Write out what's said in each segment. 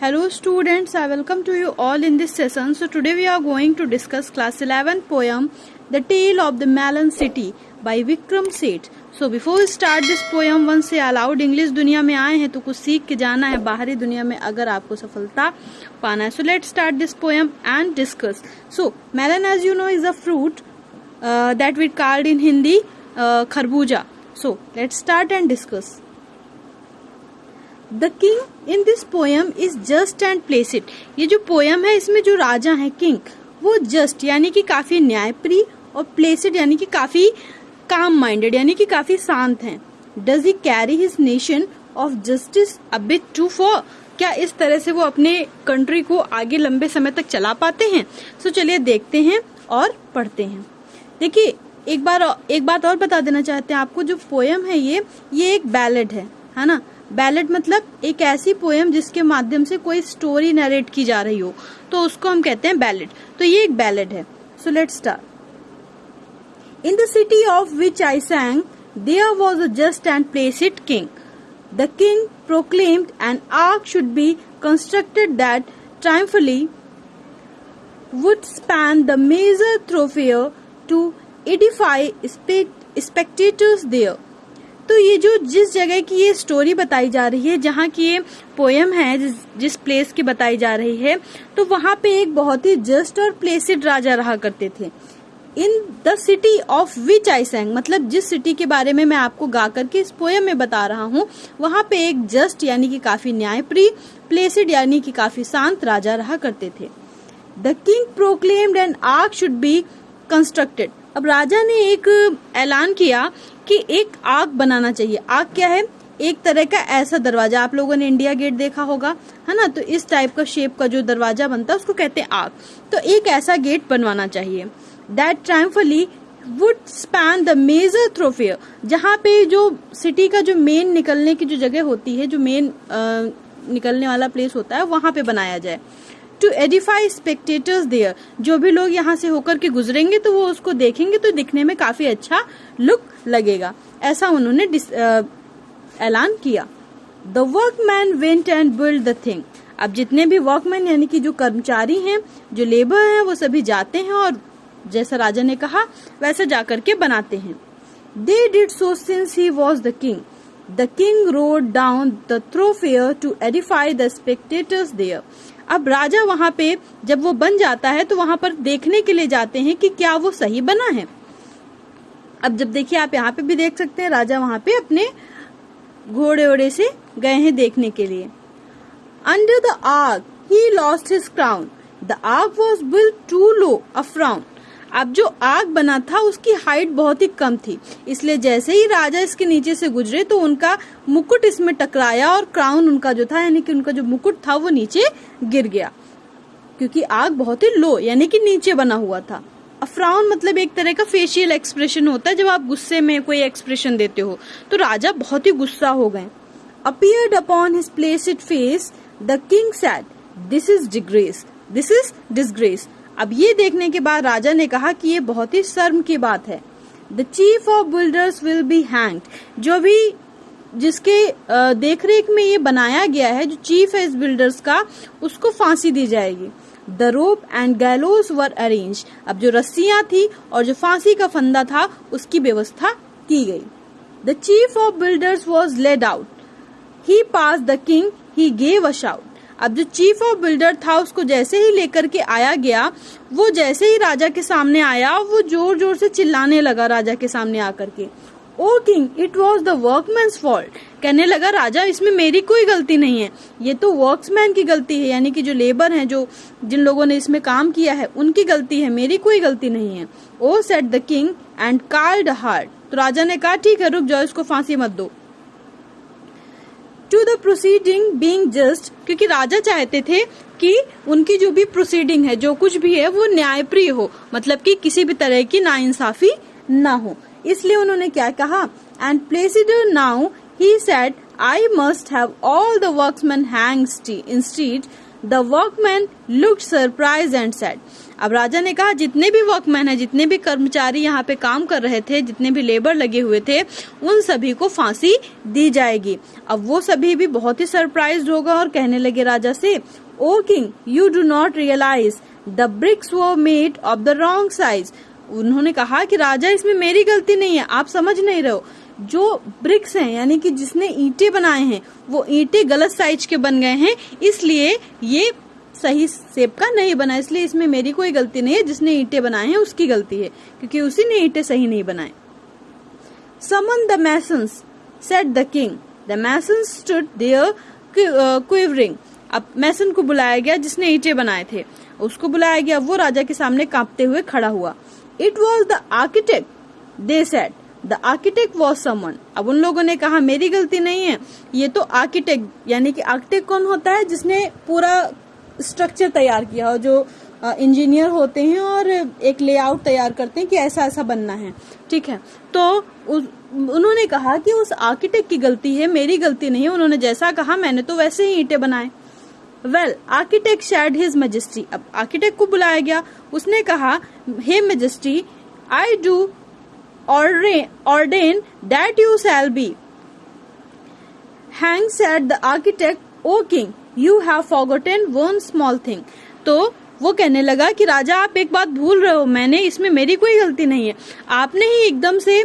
Hello students, I welcome to you all in this session. So today we are going to discuss class 11 poem The Tale of the Melon City by Vikram Seth. So before we start this poem, once से allowed English दुनिया में आए हैं तो कुछ सीख के जाना है बाहरी दुनिया में अगर आपको सफलता पाना है. So let's start this poem and discuss. So melon, as you know, is a fruit that we called in Hindi खरबूजा. So let's start and discuss. The king in this poem is just and placid. ये जो poem है इसमें जो राजा है king वो just यानी कि काफी न्यायप्रिय और प्लेसिड यानी कि काफी काम माइंडेड यानी कि काफी शांत हैं. Does he carry his nation of justice a bit too far? क्या इस तरह से वो अपने कंट्री को आगे लंबे समय तक चला पाते हैं? So चलिए देखते हैं और पढ़ते हैं. देखिए एक बात और बता देना चाहते हैं आपको. जो पोयम है ये एक बैलेड है ना. बैलेड मतलब एक ऐसी पोयम जिसके माध्यम से कोई स्टोरी नरेट की जा रही हो तो उसको हम कहते हैं बैलेड. तो ये एक बैलेड है. So let's start. In the city of which I sang there was a just and placid king. The king proclaimed an arch should be constructed that triumphally would span the major thoroughfare to edify spectators there. तो ये जो जिस जगह की ये story बताई जा रही है जहाँ की ये पोयम है जिस प्लेस की बताई जा रही है तो वहाँ पे एक बहुत ही जस्ट और प्लेसिड राजा रहा करते थे. इन the city of which I सैंग मतलब जिस सिटी के बारे में मैं आपको गा करके इस पोयम में बता रहा हूँ वहाँ पे एक जस्ट यानी कि काफी न्यायप्रिय, प्लेसिड यानी कि काफी शांत राजा रहा करते थे. The king proclaimed an arch should be constructed. अब राजा ने एक ऐलान किया कि एक आर्क बनाना चाहिए. आर्क क्या है? एक तरह का ऐसा दरवाजा. आप लोगों ने इंडिया गेट देखा होगा है ना. तो इस टाइप का शेप का जो दरवाजा बनता है उसको कहते हैं आर्क. तो एक ऐसा गेट बनवाना चाहिए. That triumphally would span the major thoroughfare. जहाँ पे जो सिटी का जो मेन निकलने की जो जगह होती है, जो मेन निकलने वाला प्लेस होता है वहां पे बनाया जाए. To edify spectators there. जो भी लोग यहाँ से होकर के गुजरेंगे तो वो उसको देखेंगे तो दिखने में काफी अच्छा लुक लगेगा. ऐसा उन्होंने ऐलान किया. The workman went and build the thing. अब जितने भी वर्कमैन यानी कि जो कर्मचारी हैं, जो लेबर हैं, वो सभी जाते हैं और जैसा राजा ने कहा वैसा जाकर के बनाते हैं. They did so since he was the king. The king rode down the thoroughfare to edify the spectators there. अब राजा वहां पे जब वो बन जाता है तो वहां पर देखने के लिए जाते हैं कि क्या वो सही बना है. अब जब देखिए आप यहाँ पे भी देख सकते हैं राजा वहां पे अपने घोड़े ओड़े से गए हैं देखने के लिए. Under the arch he lost his crown. The arch was built too low a frown. अब जो आग बना था उसकी हाइट बहुत ही कम थी, इसलिए जैसे ही राजा इसके नीचे से गुजरे तो उनका मुकुट इसमें टकराया और क्राउन उनका जो था यानी कि उनका जो मुकुट था वो नीचे गिर गया क्योंकि आग बहुत ही लो यानी कि नीचे बना हुआ था. फ्राउन मतलब एक तरह का फेशियल एक्सप्रेशन होता है जब आप गुस्से में कोई एक्सप्रेशन देते हो. तो राजा बहुत ही गुस्सा हो गए. Appeared upon his Placid face the king said this is digress, this is disgrace. अब ये देखने के बाद राजा ने कहा कि ये बहुत ही शर्म की बात है. The chief of builders will be hanged. जो भी जिसके देखरेख में ये बनाया गया है, जो चीफ है इस बिल्डर्स का, उसको फांसी दी जाएगी. The rope and gallows were arrange. अब जो रस्सियां थी और जो फांसी का फंदा था उसकी व्यवस्था की गई. The chief of builders was laid out. He pass the king, he gave a shout. अब जो चीफ ऑफ बिल्डर था उसको जैसे ही लेकर के आया गया, वो जैसे ही राजा के सामने आया वो जोर जोर से चिल्लाने लगा राजा के सामने आकर के. O king, it was the workman's fault. कहने लगा राजा इसमें मेरी कोई गलती नहीं है, ये तो वर्क्समैन की गलती है यानी कि जो लेबर हैं, जो जिन लोगों ने इसमें काम किया है उनकी गलती है, मेरी कोई गलती नहीं है. O said the king and called hard. तो राजा ने कहा ठीक है रुक जाओ, इसको फांसी मत दो. To the proceeding being just. क्योंकि राजा चाहते थे कि उनकी जो भी प्रोसीडिंग है, जो कुछ भी है, वो न्यायप्रिय हो, मतलब कि किसी भी तरह की नाइंसाफी ना हो. इसलिए उन्होंने क्या कहा, and Placid now he said I must have all the workmen hang instead the workman looked surprise and sad. अब राजा ने कहा जितने भी वर्कमैन हैं, जितने भी कर्मचारी यहाँ पे काम कर रहे थे, जितने भी लेबर लगे हुए थे, उन सभी को फांसी दी जाएगी। अब वो सभी भी बहुत ही सरप्राइज्ड होगा और कहने लगे राजा से, oh king you do not realise the bricks were made of the wrong size. उन्होंने कहा कि राजा इसमें मेरी गलती नहीं है, आप समझ नहीं रहे हो, जो ब्रिक्स हैं यानी कि जिसने ईंटें बनाए हैं वो ईंटें गलत साइज के बन गए हैं, इसलिए ये सही शेप का नहीं बना, इसलिए इसमें मेरी कोई गलती नहीं है, जिसने ईंटें बनाए हैं उसकी गलती है क्योंकि उसी ने ईंटें सही नहीं बनाए। Summon the masons, said the king. The masons stood there quivering. अब मैसन को बुलाया गया जिसने ईंटें बनाए थे, उसको बुलाया गया, वो राजा के सामने कांपते हुए खड़ा हुआ। It was the architect, they said. The architect was someone. अब उन लोगों ने कहा मेरी गलती नहीं है, ये तो आर्किटेक्ट, यानी कि आर्किटेक्ट कौन होता है, जिसने पूरा स्ट्रक्चर तैयार किया हो, जो इंजीनियर होते हैं और एक लेआउट तैयार करते हैं कि ऐसा ऐसा बनना है, ठीक है। तो उन्होंने कहा कि उस आर्किटेक्ट की गलती है, मेरी गलती नहीं है, उन्होंने जैसा कहा मैंने तो वैसे ही ईंटें बनाए। Well architect shared his majesty. अब आर्किटेक्ट को बुलाया गया, उसने कहा हे majesty I do ordain that you shall be hanged, said the architect. O king, you have forgotten one small thing. तो वो कहने लगा कि राजा आप एक बात भूल रहे हो, मैंने इसमें मेरी कोई गलती नहीं है, आपने ही एकदम से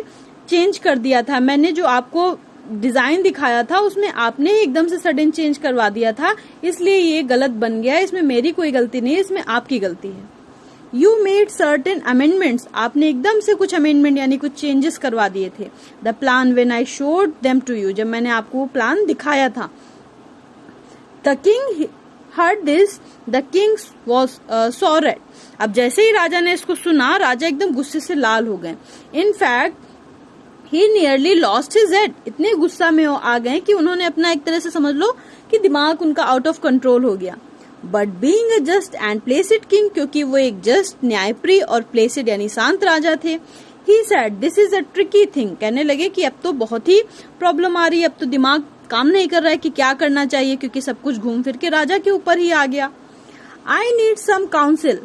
चेंज कर दिया था, मैंने जो आपको डिजाइन दिखाया था उसमें आपने ही एकदम से सडन चेंज करवा दिया था, इसलिए ये गलत बन गया, इसमें मेरी कोई गलती नहीं है, इसमें आपकी गलती है। You made certain amendments. आपने एकदम से कुछ अमेंडमेंट यानी कुछ चेंजेस करवा दिए थे। The plan when I showed them to you. जब मैंने आपको वो प्लान दिखाया था। The king heard this. The king was sorry. अब जैसे ही राजा ने इसको सुना, राजा एकदम गुस्से से लाल हो गए। In fact, he nearly lost his head. इतने गुस्सा में आ गए कि उन्होंने अपना एक तरह से समझ लो कि दिमाग उनका आउट ऑफ कंट्रोल हो गया। But being a just and placid king, क्योंकि वो एक जस्ट न्यायप्रिय और प्लेसिड यानी शांत राजा थे, he said this is a tricky thing. कहने लगे कि अब तो बहुत ही प्रॉब्लम आ रही है, अब तो दिमाग काम नहीं कर रहा है कि क्या करना चाहिए, क्योंकि सब कुछ घूम फिर के राजा के ऊपर ही आ गया। I need some counsel,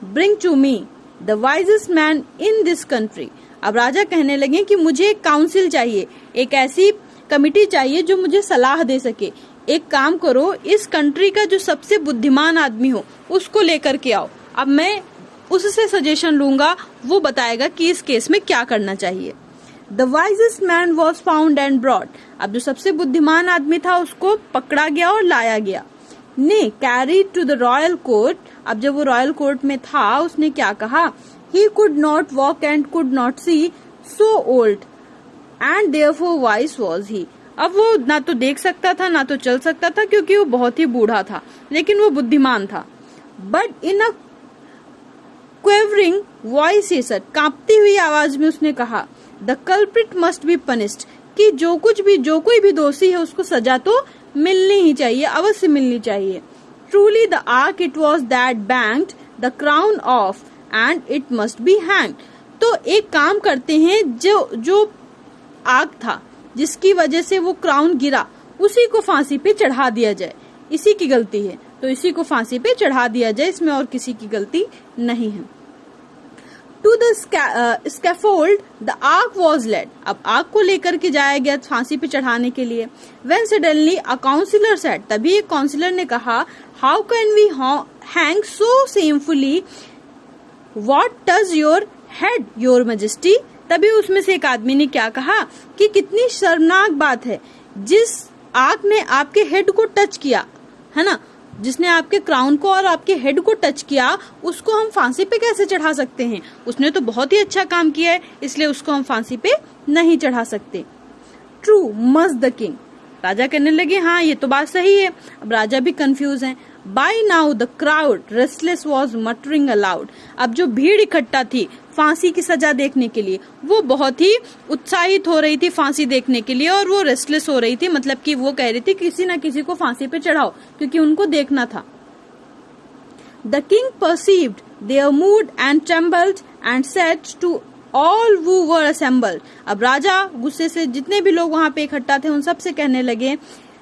bring to me the wisest man in this country. अब राजा कहने लगे कि मुझे एक काउंसिल चाहिए, एक ऐसी कमिटी चाहिए जो मुझे सलाह दे सके। एक काम करो, इस कंट्री का जो सबसे बुद्धिमान आदमी हो उसको लेकर के आओ, अब मैं उससे सजेशन लूंगा, वो बताएगा कि इस केस में क्या करना चाहिए। The wisest man was found and brought. अब जो सबसे बुद्धिमान आदमी था उसको पकड़ा गया और लाया गया। ने carried to the royal court. अब जब वो रॉयल कोर्ट में था उसने क्या कहा, he could not walk and could not see, so old and therefore wise was he. अब वो ना तो देख सकता था ना तो चल सकता था, क्योंकि वो बहुत ही बूढ़ा था, लेकिन वो बुद्धिमान था। But in a quavering voice he said, कांपती हुई आवाज में उसने कहा, the culprit must be punished, कि जो कोई भी दोषी है उसको सजा तो मिलनी ही चाहिए, अवश्य मिलनी चाहिए। Truly the arc it was that banked the crown of and it must be hanged. तो एक काम करते हैं, जो आग था जिसकी वजह से वो क्राउन गिरा, उसी को फांसी पे चढ़ा दिया जाए, इसी की गलती है तो इसी को फांसी पे चढ़ा दिया जाए, इसमें और किसी की गलती नहीं है। To the scaffold the arch was laid. अब आग को लेकर के जाया गया फांसी पे चढ़ाने के लिए। When suddenly a councillor said, तभी एक काउंसिलर ने कहा, how can we hang so shamefully, what does your head your majesty. तभी उसमें से एक आदमी ने क्या कहा कि कितनी शर्मनाक बात है, जिस आग ने आपके हेड को टच किया है ना, जिसने आपके क्राउन को और आपके हेड को टच किया, उसको हम फांसी पे कैसे चढ़ा सकते हैं। उसने तो बहुत ही अच्छा काम किया है, इसलिए उसको हम फांसी पे नहीं चढ़ा सकते। True must the king. राजा कहने लगे हाँ ये तो बात सही है। अब राजा भी कंफ्यूज हैं। By now the crowd restless was muttering aloud. अब जो भीड़ इकट्ठा थी फांसी की सजा देखने के लिए, वो बहुत ही उत्साहित हो रही थी फांसी देखने के लिए, और वो रेस्टलेस हो रही थी, मतलब कि वो कह रही थी किसी ना किसी को फांसी पे चढ़ाओ, क्योंकि उनको देखना था। The king perceived their mood and trembled and said to all who were assembled। अब राजा गुस्से से जितने भी लोग वहां पे इकट्ठा थे उन सब से कहने लगे,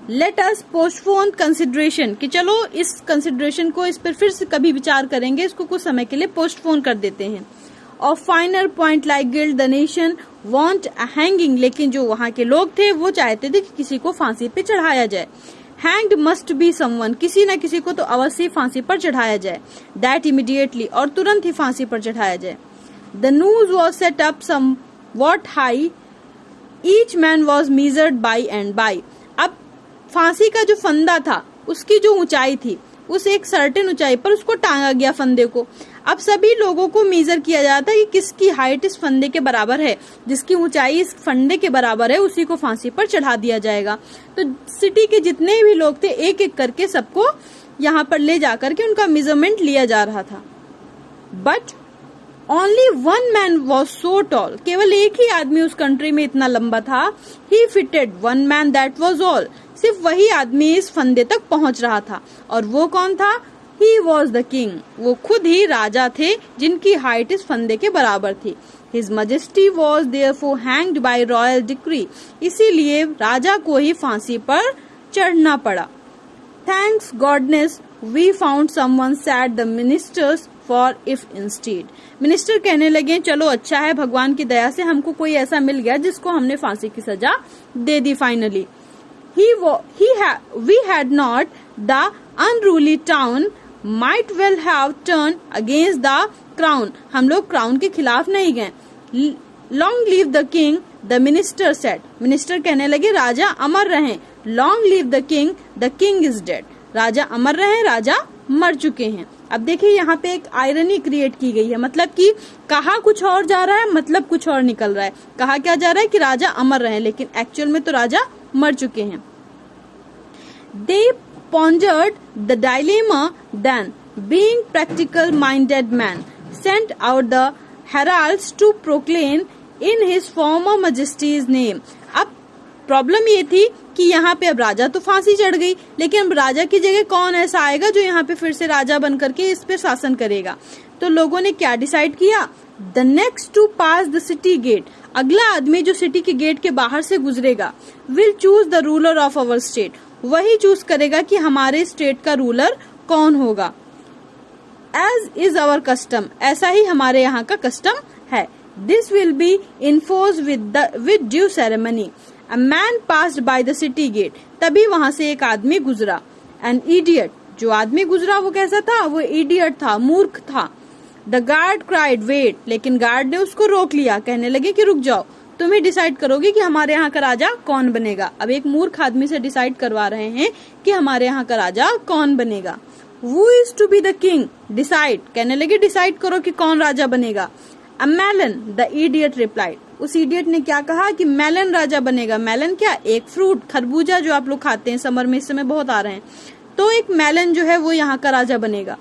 लेट अस पोस्टपोन कंसिडरेशन, कि चलो इस कंसिडरेशन को, इस पर फिर से कभी विचार करेंगे, इसको कुछ समय के लिए पोस्टपोन कर देते हैं। और final point like guild the nation want a hanging, लेकिन जो वहां के लोग थे वो चाहते थे कि किसी को फांसी पे चढ़ाया जाए। हैंग्ड मस्ट बी समवन, किसी न किसी को तो अवश्य फांसी पर चढ़ाया जाए। दैट इमीडिएटली, और तुरंत ही फांसी पर चढ़ाया जाए। The noose was set up somewhat high, each man was measured by and by. अब फांसी का जो फंदा था उसकी जो ऊंचाई थी, उस एक सर्टेन ऊंचाई पर उसको टांगा गया फंदे को। अब सभी लोगों को मेजर किया जाता है कि किसकी हाइट इस फंदे के बराबर है, जिसकी ऊंचाई इस फंदे के बराबर है उसी को फांसी पर चढ़ा दिया जाएगा। तो सिटी के जितने भी लोग थे एक एक करके सबको यहाँ पर ले जाकर के उनका मेजरमेंट लिया जा रहा था। But only one man was so tall, केवल एक ही आदमी उस कंट्री में इतना लंबा था। He fitted one man, that was all, सिर्फ वही आदमी इस फंदे तक पहुंच रहा था। और वो कौन था? ही वॉज द किंग, वो खुद ही राजा थे जिनकी हाइट इस फंदे के बराबर थी। His majesty was therefore hanged by royal decree, इसीलिए राजा को ही फांसी पर चढ़ना पड़ा। Thanks goodness we found someone, said the ministers, for if instead. Minister कहने लगे चलो अच्छा है, भगवान की दया से हमको कोई ऐसा मिल गया जिसको हमने फांसी की सजा दे दी finally. We had not, the unruly town might well have turned against the crown, हम लोग क्राउन के खिलाफ नहीं गए। Long live the king, the minister said, minister कहने लगे राजा अमर रहें। Long live the king is dead, राजा अमर रहें, राजा मर चुके हैं। अब देखिए यहाँ पे एक आयरनी क्रिएट की गई है, मतलब कि कहा कुछ और जा रहा है, मतलब कुछ और निकल रहा है। कहा क्या जा रहा है कि राजा अमर रहे, लेकिन एक्चुअल में तो राजा मर चुके हैं। They pondered the dilemma, then, being practical minded man, sent out the heralds to proclaim in his former majesty's name. अब प्रॉब्लम ये थी कि यहाँ पे अब राजा तो फांसी चढ़ गई, लेकिन अब राजा की जगह कौन ऐसा आएगा जो यहाँ पे फिर से राजा बन करके इस पे शासन करेगा। तो लोगों ने क्या डिसाइड किया? The next to pass the city gate, अगला आदमी जो सिटी के गेट के बाहर से गुजरेगा, will choose the ruler of our state, वही चूज करेगा कि हमारे स्टेट का रूलर कौन होगा। एज इज अवर कस्टम, ऐसा ही हमारे यहाँ का कस्टम है। This will be enforced with due ceremony. A man passed by the city gate, तभी वहां से एक आदमी गुजरा। एन इडियट, जो आदमी गुजरा वो कैसा था? वो इडियट था, मूर्ख था। द गार्ड क्राइड वेट, लेकिन गार्ड ने उसको रोक लिया, कहने लगे कि रुक जाओ, तुम ही डिसाइड करोगे कि हमारे यहाँ का राजा कौन बनेगा। अब एक मूर्ख आदमी से डिसाइड करवा रहे हैं कि हमारे यहाँ का राजा कौन बनेगा। Who is to be the king? Decide, कहने लगे डिसाइड करो कि कौन राजा बनेगा। A melon, the idiot replied, उस इडियट ने क्या कहा कि मेलन राजा बनेगा। मेलन क्या? एक फ्रूट, खरबूजा जो आप लोग खाते हैं, समर में इस समय बहुत आ रहे हैं, तो एक मेलन जो है वो यहाँ का राजा बनेगा।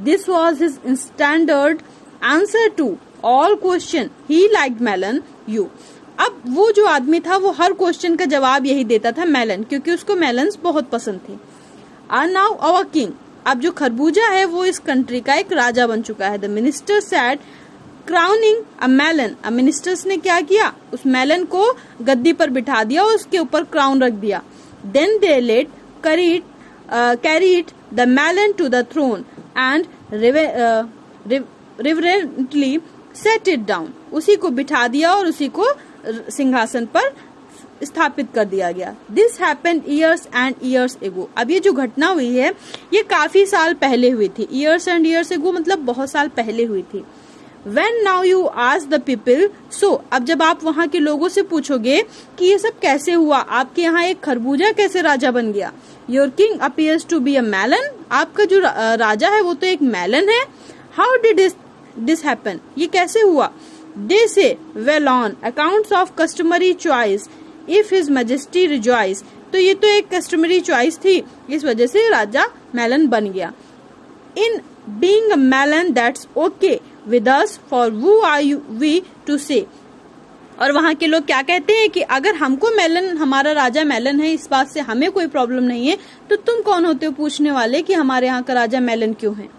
This was his standard answer to all question. He liked melon, you. अब वो जो आदमी था वो हर क्वेश्चन का जवाब यही देता था मेलन, क्योंकि उसको मेलन्स बहुत पसंद थे। And now our king, अब जो खरबूजा है वो इस कंट्री का एक राजा बन चुका है। The minister said crowning a melon, अब मिनिस्टर्स ने क्या किया? उस मेलन को गद्दी पर बिठा दिया और उसके ऊपर क्राउन रख दिया। Then they let carried the melon to the throne and reverently set it down, उसी को बिठा दिया और उसी को सिंहासन पर स्थापित कर दिया गया। This happened years and years ago, अब ये जो घटना हुई है ये काफी साल पहले हुई थी। ईयर्स एंड ईयर्स एगो मतलब बहुत साल पहले हुई थी। When now you ask the people, so अब जब आप वहाँ के लोगों से पूछोगे कि ये सब कैसे हुआ, आपके यहाँ एक खरबूजा कैसे राजा बन गया। Your king appears to be a melon, आपका जो राजा है वो तो एक मेलन है। How did this happen, ये कैसे हुआ? They say, well on accounts of customary choice, if his majesty rejoice, तो ये तो एक कस्टमरी चॉइस थी, इस वजह से राजा मेलन बन गया। In being a melon, that's okay with us, for who are we to say, और वहाँ के लोग क्या कहते हैं कि अगर हमको मेलन, हमारा राजा मेलन है, इस बात से हमें कोई प्रॉब्लम नहीं है, तो तुम कौन होते हो पूछने वाले कि हमारे यहाँ का राजा मेलन क्यों है।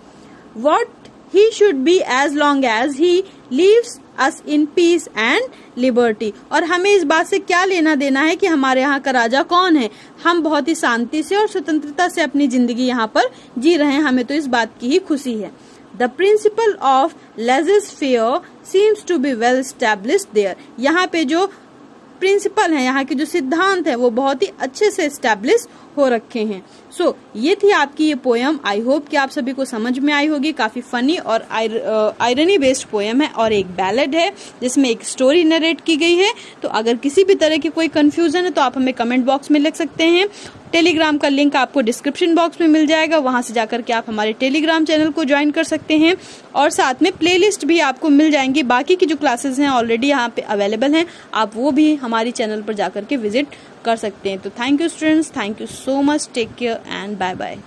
What he should be as long as he lives us in peace and liberty. और हमें इस बात से क्या लेना देना है कि हमारे यहाँ का राजा कौन है, हम बहुत ही शांति से और स्वतंत्रता से अपनी जिंदगी यहाँ पर जी रहे हैं, हमें तो इस बात की ही खुशी है। The principle of laissez-faire seems to be well established there। यहाँ पे जो प्रिंसिपल है, यहाँ के जो सिद्धांत है वो बहुत ही अच्छे से एस्टैब्लिश हो रखे हैं। सो ये थी आपकी ये पोयम। आई होप कि आप सभी को समझ में आई होगी। काफी फनी और आयरनी बेस्ड पोयम है और एक बैलेड है जिसमें एक स्टोरी नरेट की गई है। तो अगर किसी भी तरह की कोई कंफ्यूजन है तो आप हमें कमेंट बॉक्स में लिख सकते हैं। टेलीग्राम का लिंक आपको डिस्क्रिप्शन बॉक्स में मिल जाएगा, वहां से जाकर के आप हमारे टेलीग्राम चैनल को ज्वाइन कर सकते हैं और साथ में प्लेलिस्ट भी आपको मिल जाएंगी। बाकी की जो क्लासेस हैं ऑलरेडी यहाँ पे अवेलेबल हैं, आप वो भी हमारी चैनल पर जाकर के विजिट कर सकते हैं। तो thank you students, thank you so much, take care and bye bye.